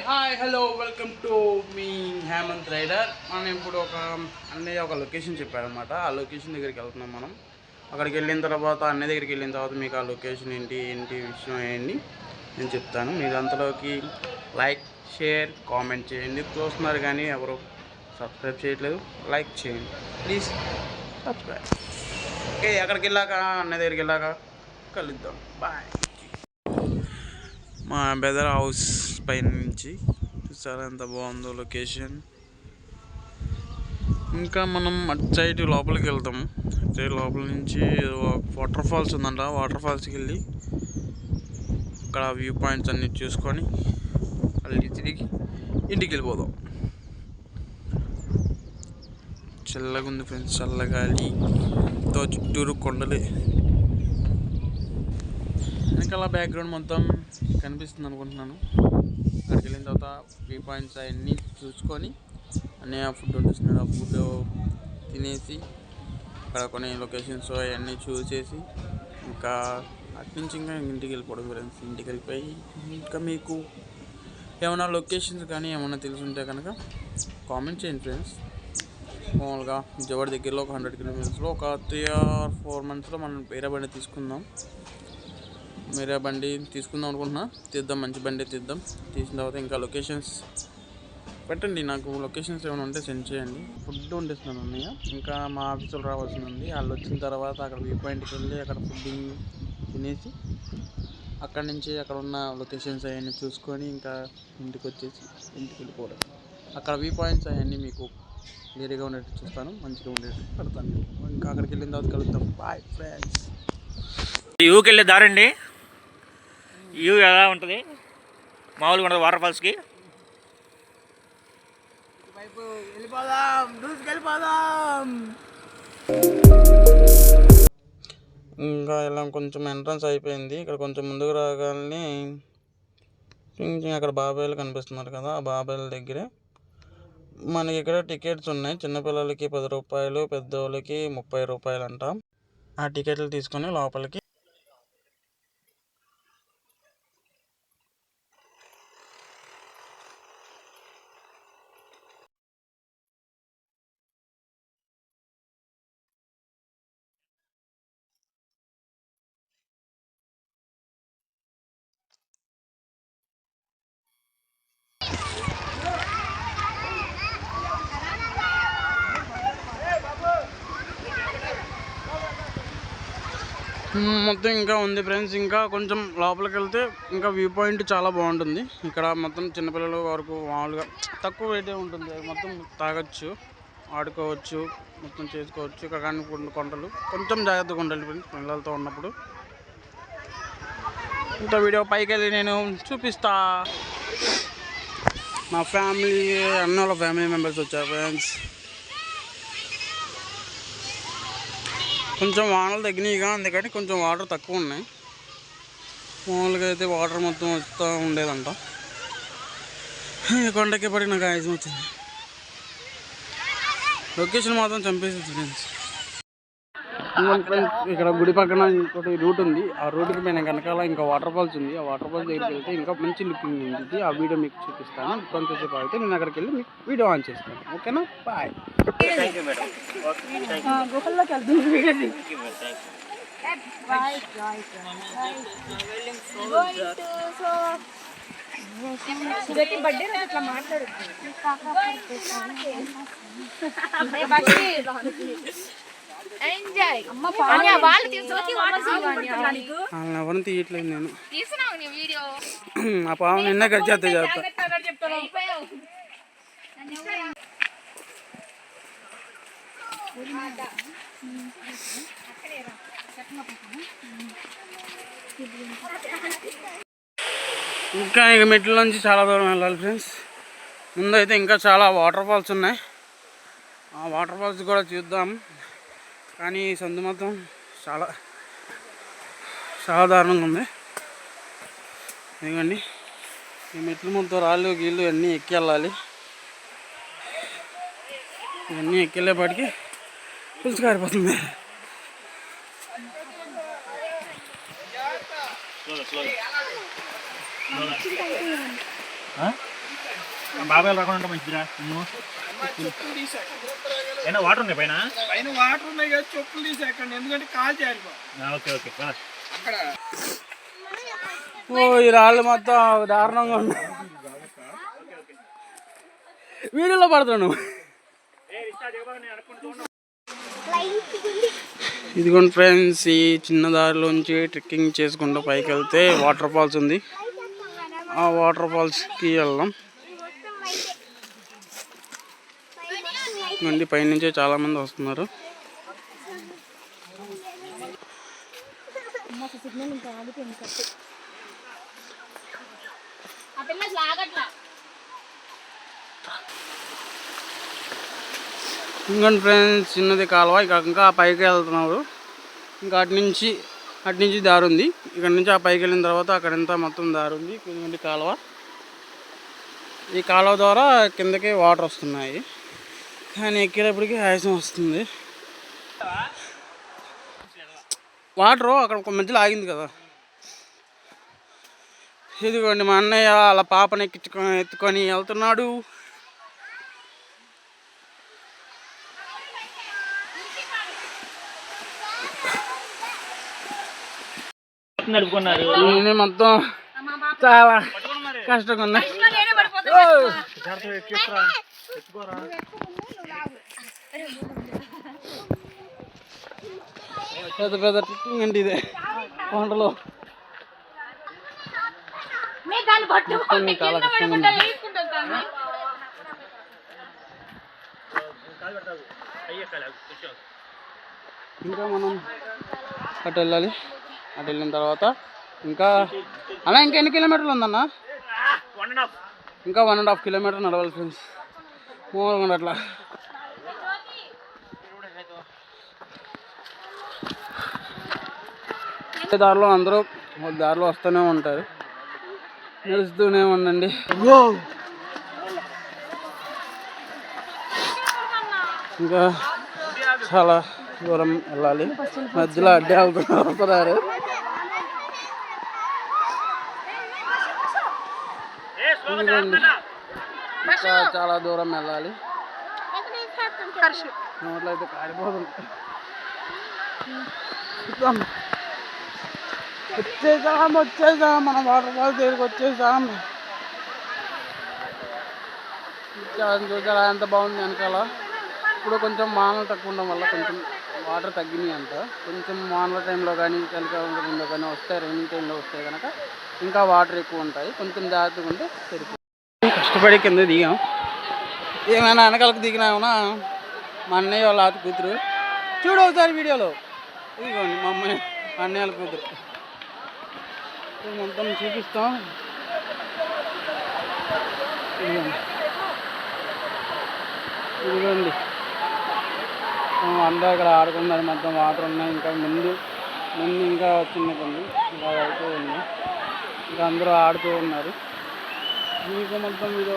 Hi hello welcome to మీ Hemanth Rider. మనం ఇప్పుడు ఒక లొకేషన్ చెప్పారనమాట. ఆ లొకేషన్ దగ్గరికి వెళ్తున్నాం మనం. అక్కడికి వెళ్ళిన తర్వాత అన్నయ్య దగ్గరికి వెళ్ళిన తర్వాత మీకు ఆ లొకేషన్ ఏంటి విషయం ఏంటి నేను చెప్తాను. మీరు అంతలోకి లైక్ షేర్ కామెంట్ చేయండి. చూస్తున్నారు కానీ ఎవరు సబ్స్క్రైబ్ చేయట్లేదు. లైక్ చేయండి ప్లీజ్, సబ్స్క్రైబ్. ఓకే, అక్కడికి వెళ్ళాక అన్నయ్య దగ్గరికి వెళ్ళాక కలుద్దాం. బాయ్. మా బెదర్ హౌస్ పైన నుంచి చూసారా ఎంత బాగుందో లొకేషన్. ఇంకా మనం అటు సైడ్ లోపలికి వెళ్తాము. అటు సైడ్ లోపల నుంచి వాటర్ ఫాల్స్ ఉందంట. వాటర్ ఫాల్స్కి వెళ్ళి అక్కడ వ్యూ పాయింట్స్ అన్నీ చూసుకొని మళ్ళీ తిరిగి ఇంటికి వెళ్ళిపోదాం. చల్లగా ఉంది ఫ్రెండ్స్, చల్లగాలి, చుట్టూరు కొండలే. వెనకాల బ్యాక్గ్రౌండ్ మొత్తం కనిపిస్తుంది అనుకుంటున్నాను. అక్కడికి వెళ్ళిన తర్వాత వ్యూ పాయింట్స్ అవన్నీ చూసుకొని అన్నీ ఫుడ్ వండిస్తున్నారు. ఆ ఫుడ్ తినేసి అక్కడ కొన్ని లొకేషన్స్ అవన్నీ చూసేసి ఇంకా అటు నుంచి ఇంకా ఇంటికి వెళ్ళిపోవడం ఫ్రెండ్స్. ఇంటికి వెళ్ళిపోయి ఇంకా మీకు ఏమైనా లొకేషన్స్ కానీ ఏమైనా తెలుసుంటే కనుక కామెంట్ చేయండి ఫ్రెండ్స్. మామూలుగా విజయవాడ దగ్గరలో ఒక 100 కిలోమీటర్స్లో ఒక 3 or 4 monthsలో మనం వేరే బండి తీసుకుందాం. వేరే బండి తీసుకుందాం అనుకుంటున్నా. తీద్దాం, మంచి బండి తీద్దాం. తీసిన తర్వాత ఇంకా లొకేషన్స్ పెట్టండి, నాకు లొకేషన్స్ ఏమైనా ఉంటే సెండ్ చేయండి. ఫుడ్ వండిస్తున్నాను అన్నయ్య. ఇంకా మా ఆఫీసులో రావాల్సింది ఉంది. వాళ్ళు వచ్చిన తర్వాత అక్కడ వ్యూ పాయింట్కి వెళ్ళి అక్కడ ఫుడ్డింగ్ తినేసి అక్కడి నుంచి అక్కడ ఉన్న లొకేషన్స్ అవన్నీ చూసుకొని ఇంకా ఇంటికి వెళ్ళిపోవడం. అక్కడ వ్యూ పాయింట్స్ అవన్నీ మీకు క్లియర్గా ఉండేట్టు చూస్తాను, మంచిగా ఉండేట్టు పెడతాను. ఇంకా అక్కడికి వెళ్ళిన తర్వాత కలుద్దాం. Bye friends. యూకి వెళ్ళే దారండి. యూ ఎలా ఉంటుంది మామూలుగా ఉంటుంది వాటర్ ఫాల్స్కి. ఇంకా ఇలా కొంచెం ఎంట్రన్స్ అయిపోయింది. ఇక్కడ కొంచెం ముందుకు రాగానే అక్కడ బాబాయిలు కనిపిస్తున్నారు కదా, ఆ బాబాయిల దగ్గరే మనకి ఇక్కడ టికెట్స్ ఉన్నాయి. చిన్నపిల్లలకి 10 రూపాయలు, పెద్దోళ్ళకి 30 రూపాయలు అంట. ఆ టికెట్లు తీసుకొని లోపలికి మొత్తం ఇంకా ఉంది ఫ్రెండ్స్. ఇంకా కొంచెం లోపలికి వెళ్తే ఇంకా వ్యూ పాయింట్ చాలా బాగుంటుంది. ఇక్కడ మొత్తం చిన్నపిల్లల వరకు మామూలుగా తక్కువ రేటే ఉంటుంది. మొత్తం తాగొచ్చు, ఆడుకోవచ్చు, మొత్తం చేసుకోవచ్చు. ఇక్కడ కానీ కొండలు కొంచెం జాగ్రత్తగా ఉండాలి ఫ్రెండ్స్ పిల్లలతో ఉన్నప్పుడు. ఇంత వీడియో పైకి వెళ్ళి నేను చూపిస్తా. మా ఫ్యామిలీ అన్నోళ్ళ ఫ్యామిలీ మెంబర్స్ వచ్చారు ఫ్రెండ్స్. కొంచెం వానలు తగ్గినాయిగా, అందుకని కొంచెం వాటర్ తక్కువ ఉన్నాయి. మామూలుగా అయితే వాటర్ మొత్తం వస్తూ ఉండేదంట. కొండకి పడి నాకు ఆయాసం వచ్చింది. లొకేషన్ మాత్రం చంపేసింది ఫ్రెండ్స్. ఇక్కడ గుడి పక్కన ఇంకోటి రూట్ ఉంది. ఆ రూట్కి పైన వెనకాల ఇంకా వాటర్ ఫాల్స్ ఉంది. ఆ వాటర్ ఫాల్స్ దగ్గరికి వెళ్తే ఇంకా మంచి లుకింగ్ ఉంటుంది. ఆ వీడియో మీకు చూపిస్తాను. కొంతసేపు అయితే నేను అక్కడికి వెళ్ళి మీకు వీడియో ఆన్ చేస్తాను. ఓకేనా? బాయ్. ఎవరిని తీయట్లేదు నేను. ఆ పాము నిన్న గడిచేస్తా చెప్తా. ఇంకా ఇక మెట్ల నుంచి చాలా దూరం వెళ్ళాలి ఫ్రెండ్స్. ముందైతే ఇంకా చాలా వాటర్ ఫాల్స్ ఉన్నాయి. ఆ వాటర్ ఫాల్స్ కూడా చూద్దాం. కానీ ఈ సందు మొత్తం చాలా దారుణంగా ఉంది. ఎందుకండి ఈ మెట్లు మొత్తం రాళ్ళు గీళ్ళు అన్నీ ఎక్కి వెళ్ళాలి. ఇవన్నీ ఎక్కి వెళ్ళేపాటికి పులుసు కారిపోతుంది. బాబాయ్ రాకుండా మంచిదిరా అయినా వాటర్ ఉన్నాయి పైన వాటర్ ఉన్నాయి కదా చెప్పులు తీసేకండి ఎందుకంటే కాలు జారిపో. ఓకే ఓకే అక్కడ ఓ ఈ రాళ్ళు మొత్తం దారుణంగా ఉన్నాయి. వీడియోలో పడుతున్నాను. ఇదిగోండి ఫ్రెండ్స్, ఈ చిన్న దారిలోంచి ట్రెక్కింగ్ చేసుకుంటూ పైకి వెళ్తే వాటర్ ఫాల్స్ ఉంది. ఆ వాటర్ ఫాల్స్కి వెళ్దాం. నుండి పైనుంచి చాలా మంది వస్తున్నారు. ఇంకోండి ఫ్రెండ్స్, చిన్నది కాలువ. ఇంకా పైకి వెళ్తున్నారు. ఇంకా అటు నుంచి దారి ఉంది. ఇక్కడ నుంచి ఆ పైకి వెళ్ళిన తర్వాత అక్కడంతా మొత్తం దారి ఉంది. ఇదిగోండి కాలువ. ఈ కాలువ ద్వారా కిందకి వాటర్ వస్తున్నాయి. కానీ ఎక్కేటప్పటికి ఆయాసం వస్తుంది. వాటరు అక్కడ మధ్యలో ఆగింది కదా. ఇదిగోండి మా అన్నయ్య అలా పాపని ఎత్తుకొని వెళ్తున్నాడు. మొత్తం చాలా కష్టంగా ఉన్నాయి. పెద్ద పెద్ద ట్రెక్కింగ్ అండి ఇదే కొండలో. చాలా కష్టంగా ఉంది. ఇంకా మనం అటు వెళ్ళాలి. అటు వెళ్ళిన తర్వాత ఇంకా ఎన్ని కిలోమీటర్లు ఉందన్న? ఇంకా 1.5 కిలోమీటర్ నడవాలి ఫ్రెండ్స్. మూలంగా అట్లా దారిలో అందరూ దారిలో వస్తూనే ఉంటారు. నిలుస్తూనే ఉండండి. ఇంకా చాలా దూరం వెళ్ళాలి. మధ్యలో అడ్డే వెళ్తున్నారు. ఇంకా చాలా దూరం వెళ్ళాలి. నోట్లో అయితే కారిపోతుంది. వచ్చేసాం మనం వాటర్ ఫాల్స్ దగ్గరికి వచ్చేసాం. చూసారా ఎంత బాగుంది వెనకాల. ఇప్పుడు కొంచెం వానలు తక్కువ ఉండడం వల్ల కొంచెం వాటర్ తగ్గినాయి అంట. కొంచెం వానల టైంలో కానీ చలికాలం టైంలో కానీ వస్తాయి, రైనింగ్ టైంలో వస్తాయి కనుక ఇంకా వాటర్ ఎక్కువ ఉంటాయి. కొంచెం జాగ్రత్తగా ఉంటే సరిపోతుంది. కష్టపడి కింద దిగాం. ఏమైనా వెనకాలకు దిగినామన్నా మా అన్నయ్య వాళ్ళ ఆత కూతురు. చూడు ఒకసారి వీడియోలో. ఇదిగోండి మా అన్నయ్య వాళ్ళ కూతురు. మొత్తం చూపిస్తాం. ఇదిగోండి అందరూ ఇక్కడ ఆడుకున్నారు. మొత్తం వాటర్ ఉన్నాయి. ఇంకా ముందు ఇంకా చిన్న కొంది ఇంకా అవుతూ ఉంది. ఇంకా అందరూ ఆడుతూ ఉన్నారు. మీకు మొత్తం మీరు